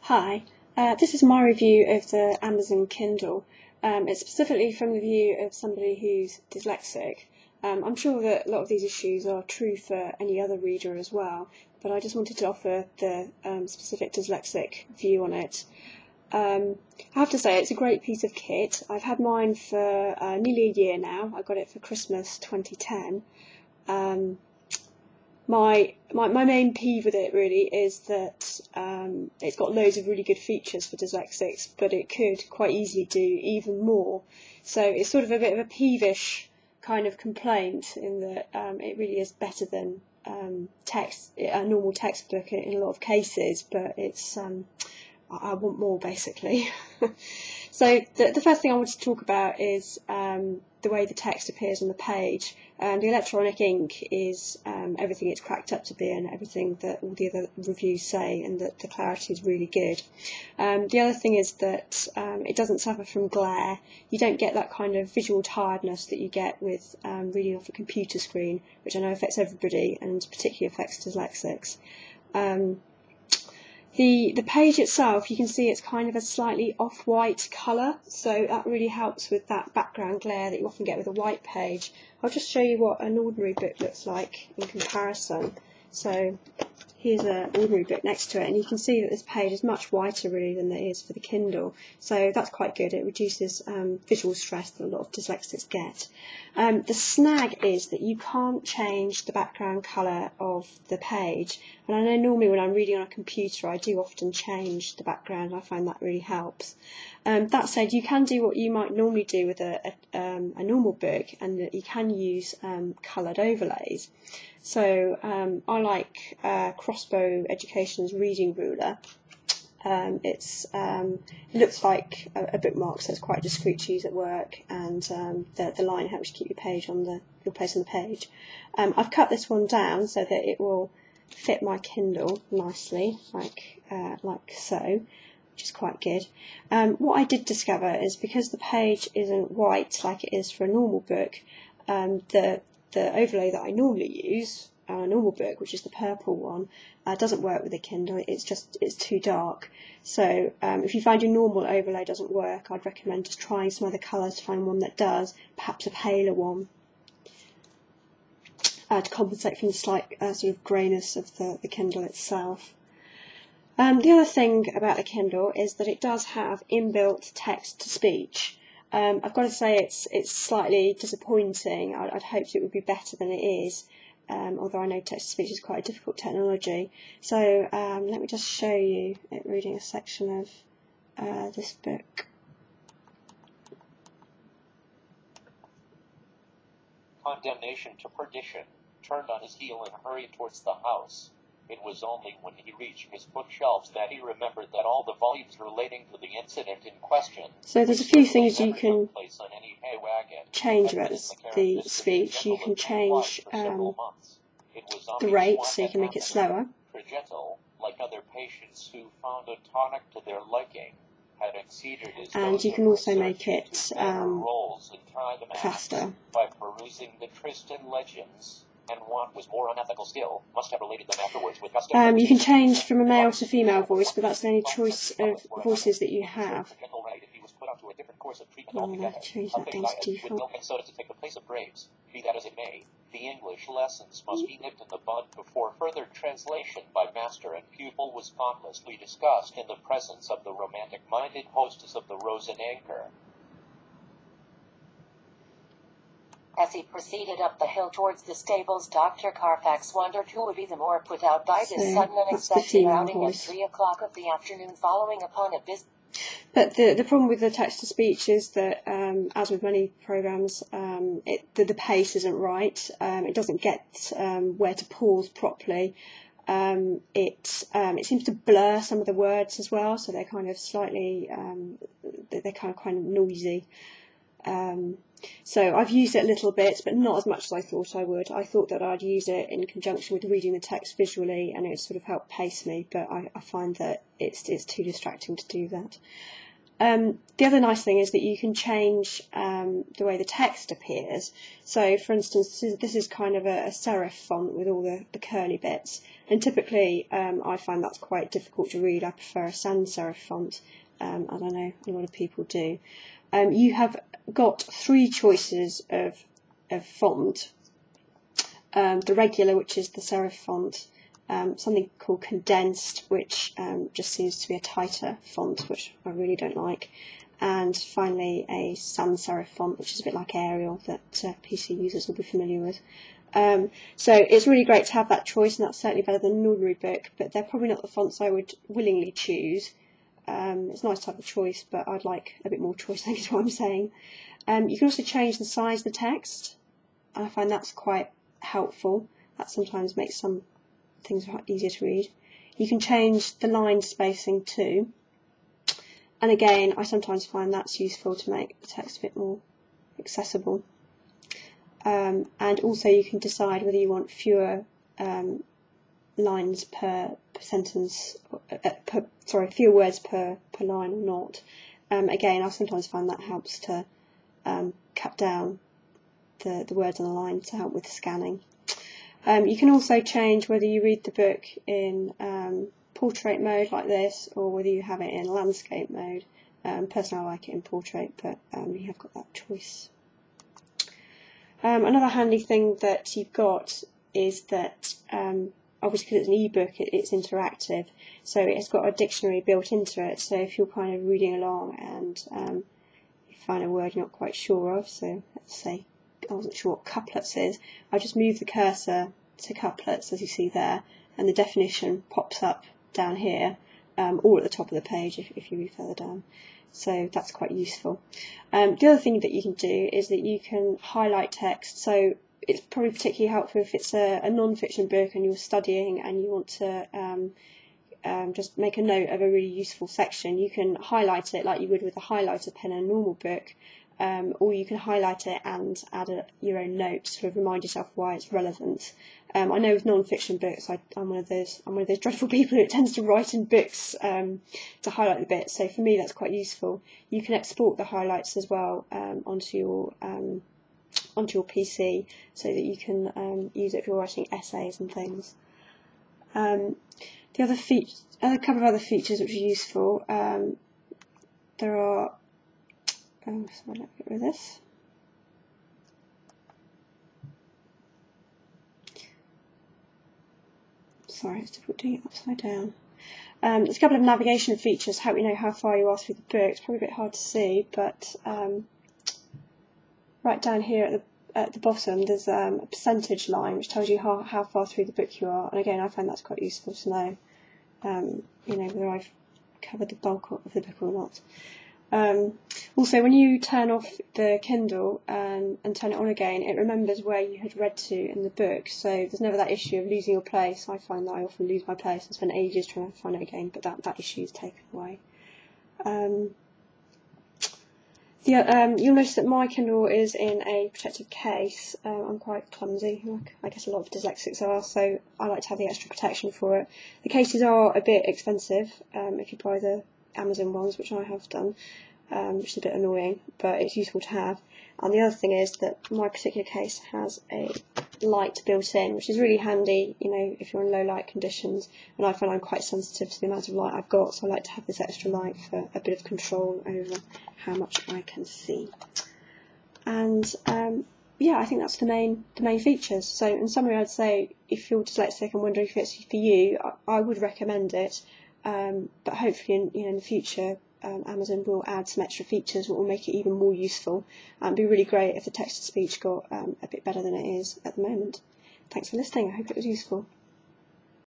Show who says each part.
Speaker 1: Hi, this is my review of the Amazon Kindle. It's specifically from the view of somebody who's dyslexic. I'm sure that a lot of these issues are true for any other reader as well, but I just wanted to offer the specific dyslexic view on it. I have to say it's a great piece of kit. I've had mine for nearly a year now. I got it for Christmas 2010. My main peeve with it really is that it's got loads of really good features for dyslexics, but it could quite easily do even more. So it's sort of a bit of a peevish kind of complaint in that it really is better than a normal textbook in a lot of cases, but it's I want more basically. So the first thing I want to talk about is the way the text appears on the page. The electronic ink is everything it's cracked up to be and everything that all the other reviews say, and that the clarity is really good. The other thing is that it doesn't suffer from glare. You don't get that kind of visual tiredness that you get with reading off a computer screen, which I know affects everybody and particularly affects dyslexics. The page itself, you can see it's kind of a slightly off-white colour, so that really helps with that background glare that you often get with a white page. I'll just show you what an ordinary book looks like in comparison. So here's an ordinary book next to it, and you can see that this page is much whiter really than it is for the Kindle, so that's quite good. It reduces visual stress that a lot of dyslexics get. The snag is that you can't change the background colour of the page, and I know normally when I'm reading on a computer I do often change the background. I find that really helps. That said, you can do what you might normally do with a normal book, and that you can use coloured overlays. So I like Crossbow Education's reading ruler. It looks like a bookmark, so it's quite discreet to use at work, and the line helps you keep your place on the page. I've cut this one down so that it will fit my Kindle nicely, like so, which is quite good. What I did discover is because the page isn't white like it is for a normal book, the overlay that I normally use on a normal book, which is the purple one, doesn't work with the Kindle. It's too dark. So if you find your normal overlay doesn't work, I'd recommend just trying some other colours to find one that does, perhaps a paler one, to compensate from the slight sort of greyness of the Kindle itself. The other thing about the Kindle is that it does have inbuilt text-to-speech. I've got to say it's slightly disappointing. I'd hoped it would be better than it is, although I know text-to-speech is quite a difficult technology. So let me just show you it reading a section of this book.
Speaker 2: Condemnation to perdition, turned on his heel and hurried towards the house. It was only when he reached his bookshelves that he remembered that all the volumes relating to the incident in question.
Speaker 1: So there's a few things you can change about the speech. You can change the rate, so you can make it slower.
Speaker 2: Like other patients who found a tonic to their liking, had exceeded his
Speaker 1: and you can also make it faster.
Speaker 2: By perusing the Tristan legends. And one was more unethical still, must have related them afterwards with custom.
Speaker 1: You can change from a male to female voice, but that's the only choice of voices that you have. Change that down to default.
Speaker 2: To take the place of Braves, be that as it may, the English lessons must be nipped in the bud before further translation by master and pupil was thoughtlessly discussed in the presence of the romantic-minded hostess of the Rose and Anchor.
Speaker 3: As he proceeded up the hill towards the stables, Dr. Carfax wondered who would be the more put out by this sudden unexpected outing at 3 o'clock of the afternoon following upon a business.
Speaker 1: But the problem with the text-to-speech is that, as with many programs, the pace isn't right. It doesn't get where to pause properly. It seems to blur some of the words as well, so they're kind of slightly, they're kind of noisy. So I've used it a little bit, but not as much as I thought I would. I thought that I'd use it in conjunction with reading the text visually, and it would sort of help pace me, but I find that it's too distracting to do that. The other nice thing is that you can change the way the text appears. So, for instance, this is kind of a serif font with all the curly bits, and typically I find that's quite difficult to read. I prefer a sans serif font. I don't know, a lot of people do. You have got 3 choices of font. The regular, which is the serif font, something called condensed, which just seems to be a tighter font, which I really don't like, and finally a sans serif font, which is a bit like Arial that PC users will be familiar with. So it's really great to have that choice, and that's certainly better than an ordinary book, but they're probably not the fonts I would willingly choose. It's nice to have the choice, but I'd like a bit more choice, I think is what I'm saying. You can also change the size of the text, and I find that's quite helpful. That sometimes makes some things easier to read. You can change the line spacing too, and again I sometimes find that's useful to make the text a bit more accessible. And also you can decide whether you want fewer lines per sentence, fewer words per line or not. Again, I sometimes find that helps to cut down the words on the line to help with scanning. You can also change whether you read the book in portrait mode like this, or whether you have it in landscape mode. Personally, I like it in portrait, but you have got that choice. Another handy thing that you've got is that obviously because it's an ebook, it's interactive, so it's got a dictionary built into it. So if you're kind of reading along and you find a word you're not quite sure of, so let's say I wasn't sure what couplets is, I just move the cursor to couplets, as you see there, and the definition pops up down here, or at the top of the page if you read further down. So that's quite useful. The other thing that you can do is that you can highlight text. So it's probably particularly helpful if it's a non-fiction book and you're studying and you want to just make a note of a really useful section. You can highlight it like you would with a highlighter pen in a normal book, or you can highlight it and add your own note to sort of remind yourself why it's relevant. I know with non-fiction books, I'm one of those dreadful people who tends to write in books to highlight the bits. So for me, that's quite useful. You can export the highlights as well onto your PC, so that you can use it if you're writing essays and things. The other couple of other features which are useful, there are. Oh, sorry, let me get rid of this. Sorry, it's difficult doing it upside down. There's a couple of navigation features to help you know how far you are through the book. It's probably a bit hard to see, but right down here at the bottom there's a percentage line which tells you how far through the book you are, and again I find that's quite useful to know, whether I've covered the bulk of the book or not. Also, when you turn off the Kindle and turn it on again, it remembers where you had read to in the book, so there's never that issue of losing your place. I find that I often lose my place and spend ages trying to find it again, but that issue is taken away. You'll notice that my Kindle is in a protective case. I'm quite clumsy, like I guess a lot of dyslexics are, so I like to have the extra protection for it. The cases are a bit expensive if you buy the Amazon ones, which I have done, which is a bit annoying, but it's useful to have. And the other thing is that my particular case has a light built in, which is really handy, if you're in low light conditions, and I find I'm quite sensitive to the amount of light I've got, so I like to have this extra light for a bit of control over how much I can see. And yeah, I think that's the main features. So in summary, I'd say if you're dyslexic and wondering if it's for you, I would recommend it. But hopefully in the future Amazon will add some extra features that will make it even more useful, and be really great if the text to speech got a bit better than it is at the moment. Thanks for listening. I hope it was useful.